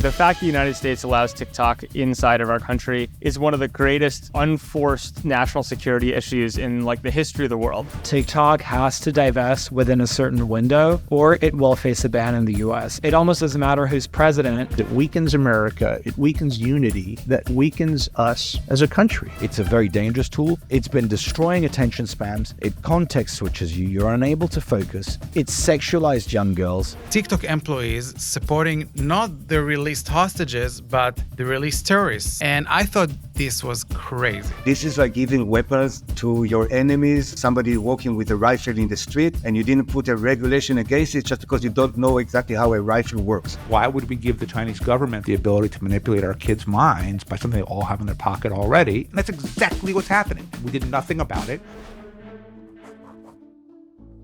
The fact the United States allows TikTok inside of our country is one of the greatest unforced national security issues in the history of the world. TikTok has to divest within a certain window or it will face a ban in the US. It almost doesn't matter who's president. It weakens America. It weakens unity. That weakens us as a country. It's a very dangerous tool. It's been destroying attention spans. It context switches you. You're unable to focus. It's sexualized young girls. TikTok employees supporting not the released hostages, but the released terrorists. And I thought this was crazy. This is like giving weapons to your enemies, somebody walking with a rifle in the street, and you didn't put a regulation against it just because you don't know exactly how a rifle works. Why would we give the Chinese government the ability to manipulate our kids' minds by something they all have in their pocket already? And that's exactly what's happening. We did nothing about it.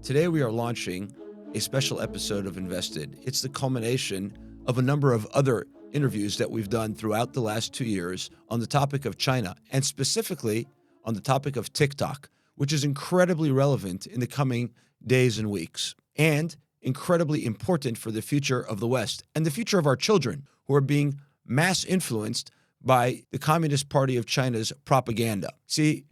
Today we are launching a special episode of Invested. It's the culmination of a number of other interviews that we've done throughout the last 2 years on the topic of China, and specifically on the topic of TikTok, which is incredibly relevant in the coming days and weeks, and incredibly important for the future of the West and the future of our children, who are being mass influenced by the Communist Party of China's propaganda. See,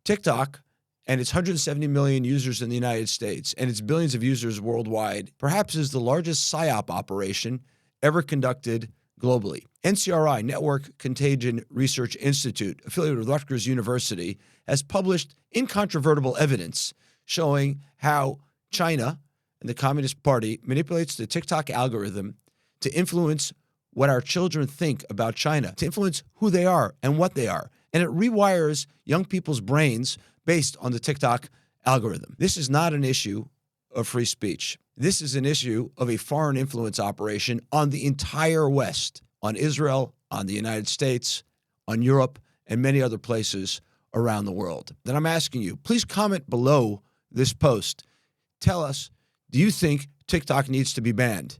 TikTok and its 170 million users in the United States and its billions of users worldwide perhaps is the largest PSYOP operation ever conducted globally. NCRI, Network Contagion Research Institute, affiliated with Rutgers University, has published incontrovertible evidence showing how China and the Communist Party manipulates the TikTok algorithm to influence what our children think about China, to influence who they are and what they are. And it rewires young people's brains based on the TikTok algorithm. This is not an issue of free speech. This is an issue of a foreign influence operation on the entire West, on Israel, on the United States, on Europe, and many other places around the world. Then I'm asking you, please comment below this post. Tell us, do you think TikTok needs to be banned?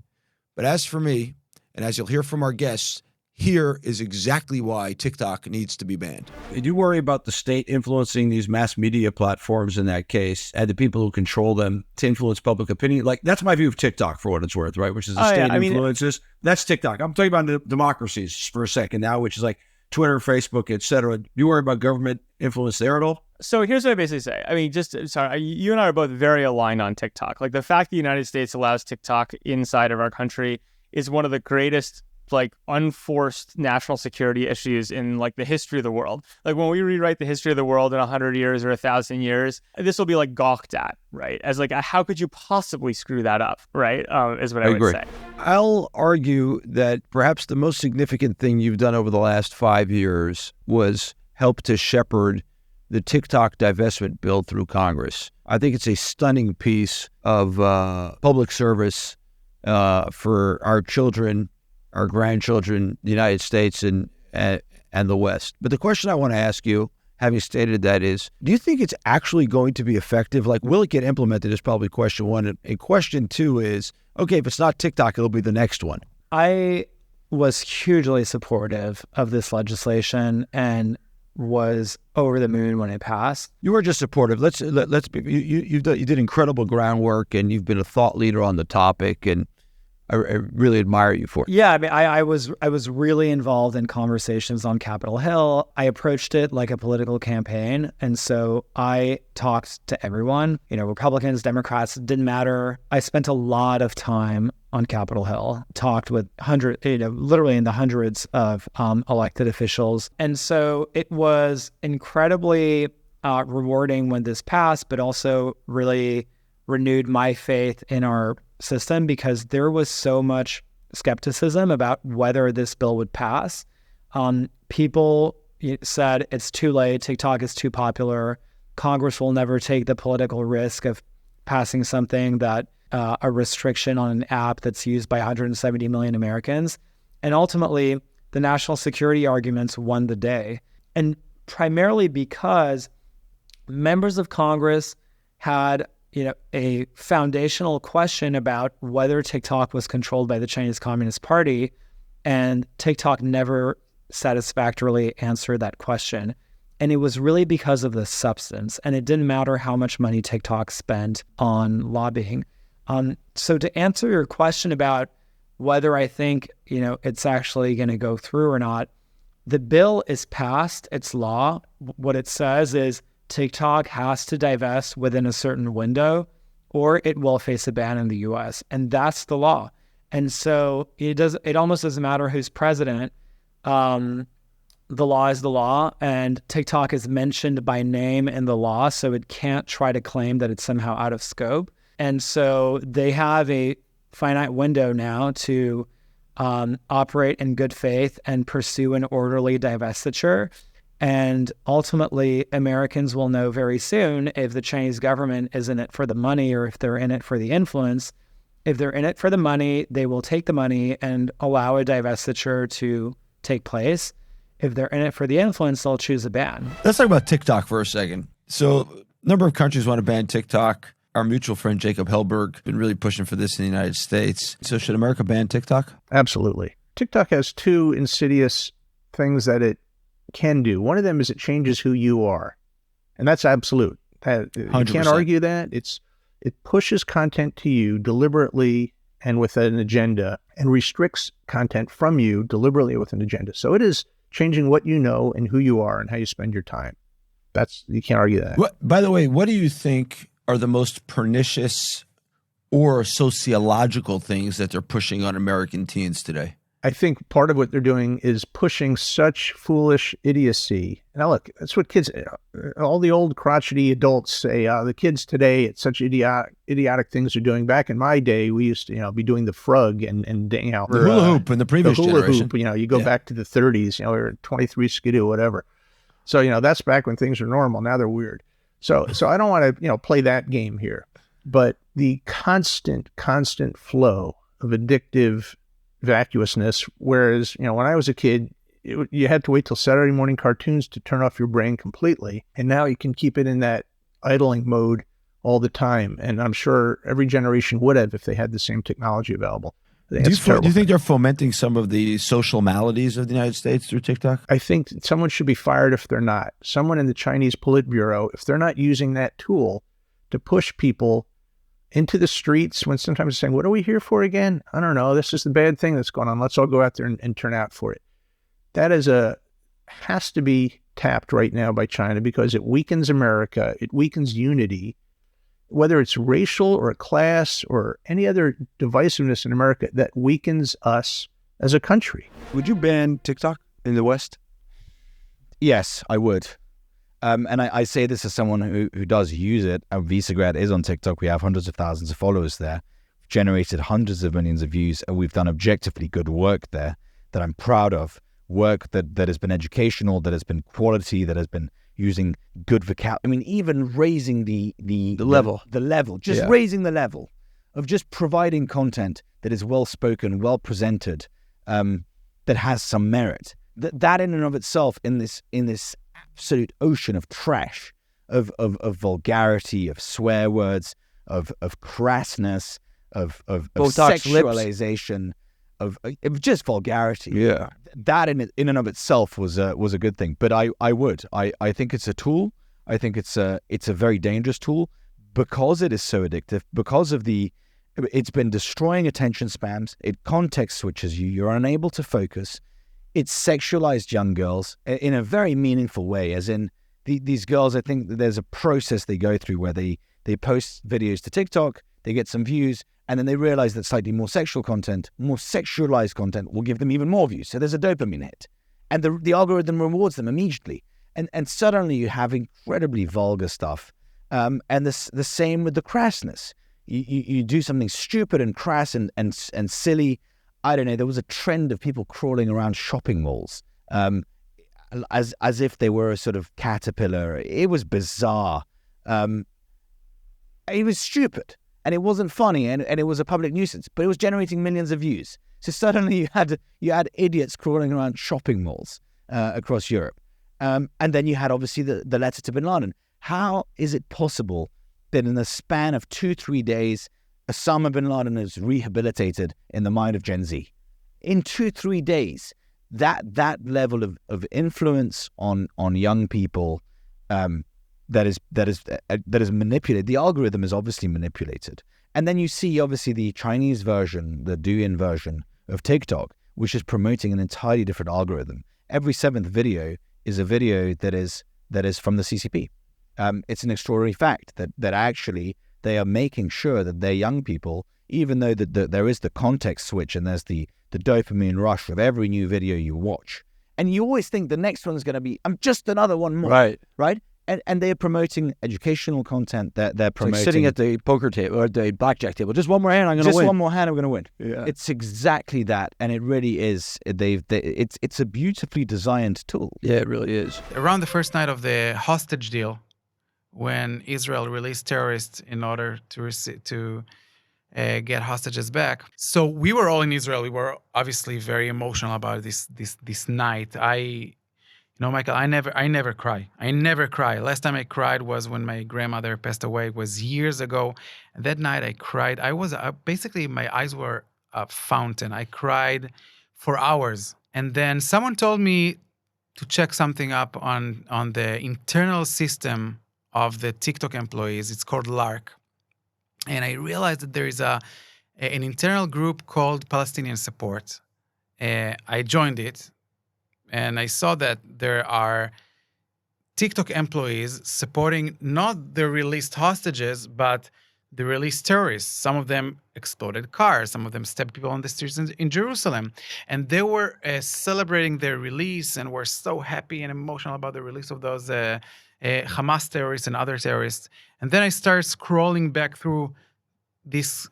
But as for me, and as you'll hear from our guests, here is exactly why TikTok needs to be banned. I do worry about the state influencing these mass media platforms in that case, and the people who control them to influence public opinion. That's my view of TikTok, for what it's worth, right? Which is the state influences. That's TikTok. I'm talking about the democracies for a second now, which is like Twitter, Facebook, et cetera. Do you worry about government influence there at all? So here's what I basically say. You and I are both very aligned on TikTok. The fact the United States allows TikTok inside of our country is one of the greatest unforced national security issues in the history of the world. When we rewrite the history of the world in 100 years or 1,000 years, this will be gawked at, right? As how could you possibly screw that up, right? Is what I would say. I'll argue that perhaps the most significant thing you've done over the last 5 years was help to shepherd the TikTok divestment bill through Congress. I think it's a stunning piece of public service for our children, our grandchildren, the United States, and the West. But the question I want to ask you, having stated that, is, do you think it's actually going to be effective? Will it get implemented is probably question one. And question two is, okay, if it's not TikTok, it'll be the next one. I was hugely supportive of this legislation and was over the moon when it passed. You were just supportive. Let's be. You did incredible groundwork, and you've been a thought leader on the topic, and I really admire you for it. Yeah, I was really involved in conversations on Capitol Hill. I approached it like a political campaign, and so I talked to everyone. Republicans, Democrats, didn't matter. I spent a lot of time on Capitol Hill, talked with literally in the hundreds of elected officials, and so it was incredibly rewarding when this passed, but also really renewed my faith in our system, because there was so much skepticism about whether this bill would pass. People said it's too late, TikTok is too popular, Congress will never take the political risk of passing something that a restriction on an app that's used by 170 million Americans. And ultimately, the national security arguments won the day. And primarily because members of Congress had a foundational question about whether TikTok was controlled by the Chinese Communist Party, and TikTok never satisfactorily answered that question. And it was really because of the substance, and it didn't matter how much money TikTok spent on lobbying. So to answer your question about whether I think, it's actually going to go through or not, the bill is passed. It's law. What it says is TikTok has to divest within a certain window or it will face a ban in the US. And that's the law. And so it almost doesn't matter who's president. The law is the law, and TikTok is mentioned by name in the law, so it can't try to claim that it's somehow out of scope. And so they have a finite window now to operate in good faith and pursue an orderly divestiture. And ultimately, Americans will know very soon if the Chinese government is in it for the money or if they're in it for the influence. If they're in it for the money, they will take the money and allow a divestiture to take place. If they're in it for the influence, they'll choose a ban. Let's talk about TikTok for a second. So a number of countries want to ban TikTok. Our mutual friend Jacob Helberg has been really pushing for this in the United States. So should America ban TikTok? Absolutely. TikTok has two insidious things that it can do. One of them is it changes who you are. And that's absolute. You 100%. Can't argue that. It pushes content to you deliberately and with an agenda and restricts content from you deliberately with an agenda. So it is changing what you know and who you are and how you spend your time. You can't argue that. By the way, what do you think are the most pernicious or sociological things that they're pushing on American teens today? I think part of what they're doing is pushing such foolish idiocy. Now, look, that's what kids, all the old crotchety adults say, the kids today, it's such idiotic things they're doing. Back in my day, we used to, be doing the frog and the hula hoop in the previous generation. Hoop, you go back to the 30s, we were 23 skidoo, whatever. So, that's back when things were normal. Now they're weird. So I don't want to, play that game here. But the constant flow of addictive vacuousness, whereas, when I was a kid, you had to wait till Saturday morning cartoons to turn off your brain completely. And now you can keep it in that idling mode all the time. And I'm sure every generation would have if they had the same technology available. Do you think they're fomenting some of the social maladies of the United States through TikTok? I think someone should be fired if they're not. Someone in the Chinese Politburo, if they're not using that tool to push people into the streets when sometimes saying, what are we here for again? I don't know. This is the bad thing that's going on. Let's all go out there and turn out for it. That has to be tapped right now by China because it weakens America. It weakens unity, whether it's racial or class or any other divisiveness in America that weakens us as a country. Would you ban TikTok in the West? Yes, I would. And I say this as someone who does use it. Visegrad is on TikTok. We have hundreds of thousands of followers there. We've generated hundreds of millions of views, and we've done objectively good work there that I'm proud of. Work that has been educational, that has been quality, that has been using good vocabulary. I mean, even raising the level, raising the level of just providing content that is well spoken, well presented, that has some merit. That in and of itself, in this absolute ocean of trash, of vulgarity, of swear words, of crassness, of sexualization, of just vulgarity. Yeah, that in and of itself was a good thing. But I think it's a tool. I think it's a very dangerous tool because it is so addictive. Because of it's been destroying attention spans. It context switches you. You're unable to focus. It's sexualized young girls in a very meaningful way, as in these girls, I think that there's a process they go through where they post videos to TikTok, they get some views, and then they realize that slightly more sexual content, more sexualized content will give them even more views. So there's a dopamine hit. And the algorithm rewards them immediately. And suddenly you have incredibly vulgar stuff. And the same with the crassness. You do something stupid and crass and silly. I don't know, there was a trend of people crawling around shopping malls as if they were a sort of caterpillar. It was bizarre. It was stupid, and it wasn't funny, and it was a public nuisance, but it was generating millions of views. So suddenly you had idiots crawling around shopping malls across Europe. And then you had obviously the letter to bin Laden. How is it possible that in the span of 2-3 days, Osama bin Laden is rehabilitated in the mind of Gen Z? In 2-3 days, that level of influence on young people that is manipulated. The algorithm is obviously manipulated. And then you see obviously the Chinese version, the Douyin version, of TikTok, which is promoting an entirely different algorithm. Every 7th video is a video that is from the CCP. It's an extraordinary fact that actually they are making sure that their young people, even though there is the context switch and there's the dopamine rush of every new video you watch, and you always think the next one's going to be just another one more, right? And they're promoting educational content. They're promoting like sitting at the poker table or the blackjack table. Just one more hand, I'm going to win. Just one more hand, I'm going to win. Yeah. It's exactly that, and it really is. It's a beautifully designed tool. Yeah, it really is. Around the first night of the hostage deal, when Israel released terrorists in order to get hostages back. So we were all in Israel. We were obviously very emotional about this night. Michael, I never cry. I never cry. Last time I cried was when my grandmother passed away. It was years ago. And that night I cried. I was basically, my eyes were a fountain. I cried for hours. And then someone told me to check something up on the internal system of the TikTok employees. It's called LARC. And I realized that there is an internal group called Palestinian Support. I joined it. And I saw that there are TikTok employees supporting not the released hostages, but the released terrorists. Some of them exploded cars. Some of them stabbed people on the streets in Jerusalem. And they were celebrating their release and were so happy and emotional about the release of those Hamas terrorists and other terrorists. And then I started scrolling back through this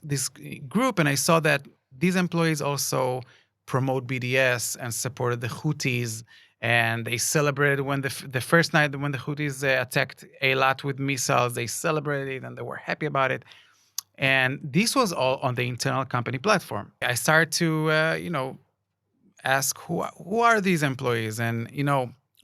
group, and I saw that these employees also promote BDS and supported the Houthis, and they celebrated when the first night when the Houthis attacked Eilat with missiles. They celebrated and they were happy about it. And this was all on the internal company platform. I started to ask who are these employees, and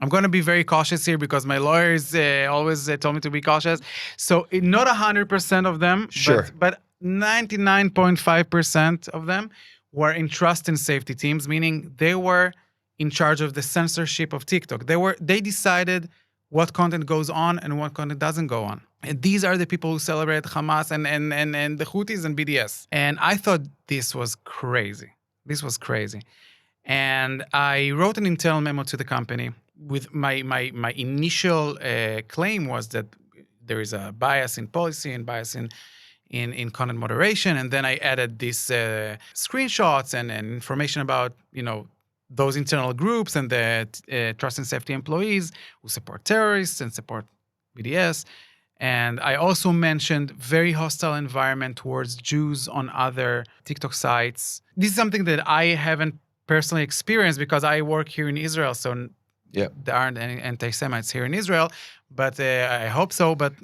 I'm going to be very cautious here because my lawyers always told me to be cautious. So not 100% of them, sure, but 99.5% of them were in trust and safety teams, meaning they were in charge of the censorship of TikTok. They decided what content goes on and what content doesn't go on. And these are the people who celebrate Hamas and the Houthis and BDS. And I thought this was crazy. This was crazy. And I wrote an internal memo to the company with my initial claim was that there is a bias in policy and bias in content moderation, and then I added these screenshots and information about those internal groups and the trust and safety employees who support terrorists and support BDS. And I also mentioned very hostile environment towards Jews on other TikTok sites. This is something that I haven't personally experienced because I work here in Israel, so there aren't any anti-Semites here in Israel, but I hope so. But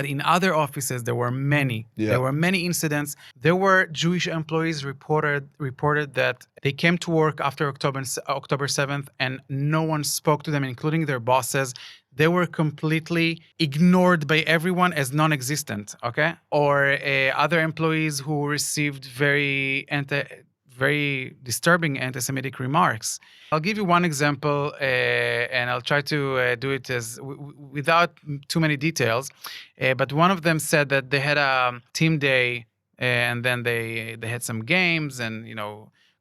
in other offices, there were many. Yeah. There were many incidents. There were Jewish employees reported that they came to work after October 7th, and no one spoke to them, including their bosses. They were completely ignored by everyone as non-existent. Okay, or other employees who received very disturbing anti-Semitic remarks. I'll give you one example, and I'll try to do it without too many details. But one of them said that they had a team day, and then they had some games and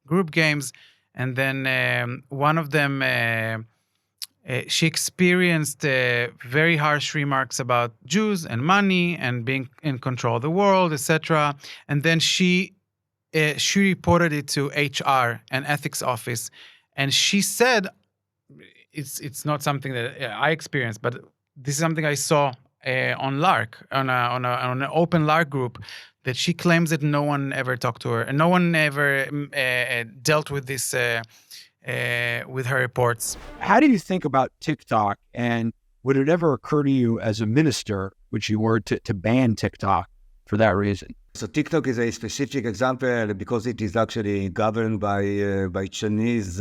group games, and then one of them she experienced very harsh remarks about Jews and money and being in control of the world, etc. And then she reported it to HR, an ethics office, and she said, "It's not something that I experienced, but this is something I saw on LARC, on an open LARC group, that she claims that no one ever talked to her, and no one ever dealt with this with her reports." How do you think about TikTok, and would it ever occur to you as a minister, which you were, to ban TikTok for that reason? So TikTok is a specific example because it is actually governed by Chinese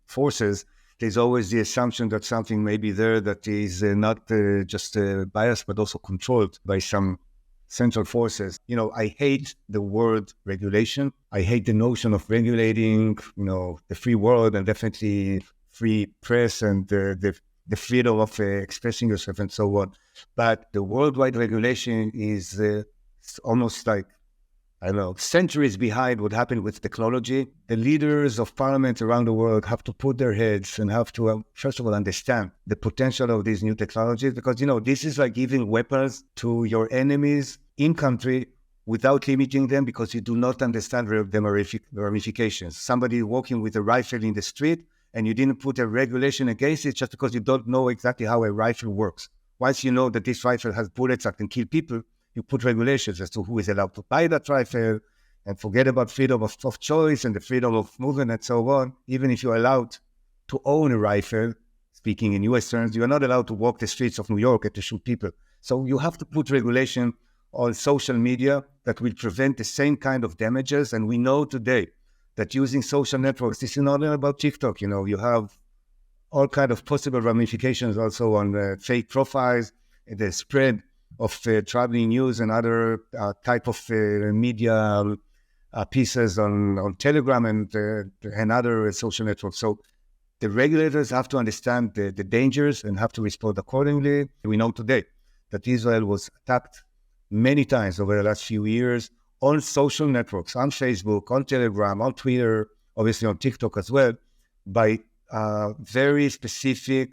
forces. There's always the assumption that something may be there that is not just biased, but also controlled by some central forces. I hate the word regulation. I hate the notion of regulating, the free world and definitely free press and the freedom of expressing yourself and so on. But the worldwide regulation is almost like I don't know, centuries behind what happened with technology. The leaders of parliament around the world have to put their heads and have to, first of all, understand the potential of these new technologies, because, this is like giving weapons to your enemies in country without limiting them, because you do not understand the ramifications. Somebody walking with a rifle in the street and you didn't put a regulation against it just because you don't know exactly how a rifle works. Once you know that this rifle has bullets that can kill people, you put regulations as to who is allowed to buy that rifle, and forget about freedom of choice and the freedom of movement and so on. Even if you're allowed to own a rifle, speaking in US terms, you are not allowed to walk the streets of New York and to shoot people. So you have to put regulation on social media that will prevent the same kind of damages. And we know today that using social networks, this is not only about TikTok, you have all kinds of possible ramifications also on fake profiles, the spread of traveling news and other type of media pieces on Telegram and other social networks. So the regulators have to understand the dangers and have to respond accordingly. We know today that Israel was attacked many times over the last few years on social networks, on Facebook, on Telegram, on Twitter, obviously on TikTok as well, by very specific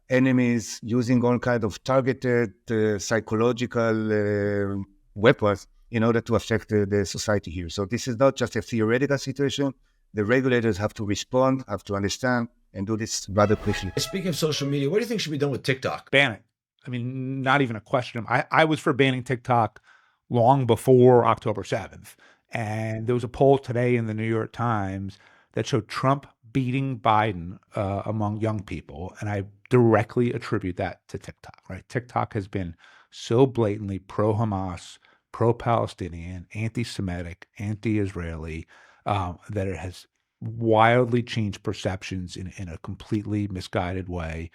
enemies using all kind of targeted psychological weapons in order to affect the society here. So this is not just a theoretical situation. The regulators have to respond, have to understand, and do this rather quickly. Speaking of social media, what do you think should be done with TikTok? Ban it. I mean, not even a question. I was for banning TikTok long before October 7th. And there was a poll today in the New York Times that showed Trump beating Biden among young people. And I directly attribute that to TikTok, right? TikTok has been so blatantly pro-Hamas, pro-Palestinian, anti-Semitic, anti-Israeli, that it has wildly changed perceptions in a completely misguided way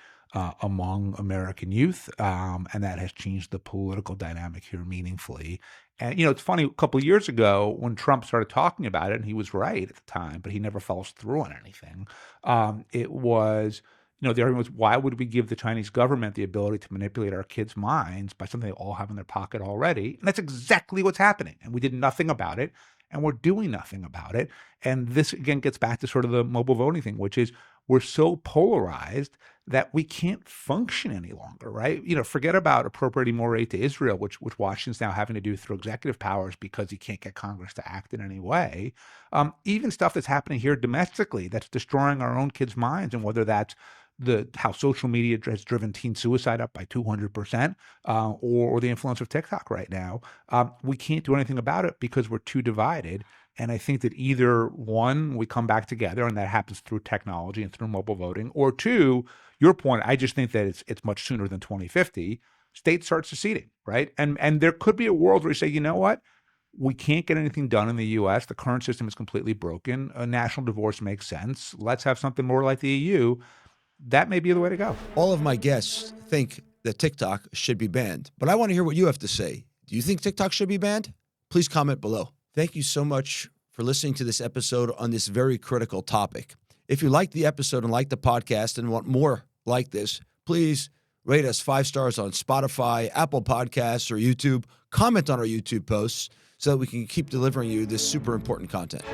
among American youth, and that has changed the political dynamic here meaningfully. And, it's funny, a couple of years ago when Trump started talking about it, and he was right at the time, but he never follows through on anything, it was, the argument was, why would we give the Chinese government the ability to manipulate our kids' minds by something they all have in their pocket already? And that's exactly what's happening. And we did nothing about it, and we're doing nothing about it. And this, again, gets back to sort of the mobile voting thing, which is we're so polarized that we can't function any longer, right? Forget about appropriating more aid to Israel, which Washington's now having to do through executive powers because he can't get Congress to act in any way. Even stuff that's happening here domestically that's destroying our own kids' minds, and whether that's how social media has driven teen suicide up by 200%, or the influence of TikTok right now, we can't do anything about it because we're too divided. And I think that either one, we come back together, and that happens through technology and through mobile voting, or two, your point, I just think that it's much sooner than 2050, states start seceding, right? And there could be a world where you say, you know what? We can't get anything done in the U.S. The current system is completely broken. A national divorce makes sense. Let's have something more like the EU. That may be the way to go. All of my guests think that TikTok should be banned, but I want to hear what you have to say. Do you think TikTok should be banned? Please comment below. Thank you so much for listening to this episode on this very critical topic. If you liked the episode and liked the podcast and want more like this, please rate us 5 stars on Spotify, Apple Podcasts, or YouTube. Comment on our YouTube posts so that we can keep delivering you this super important content.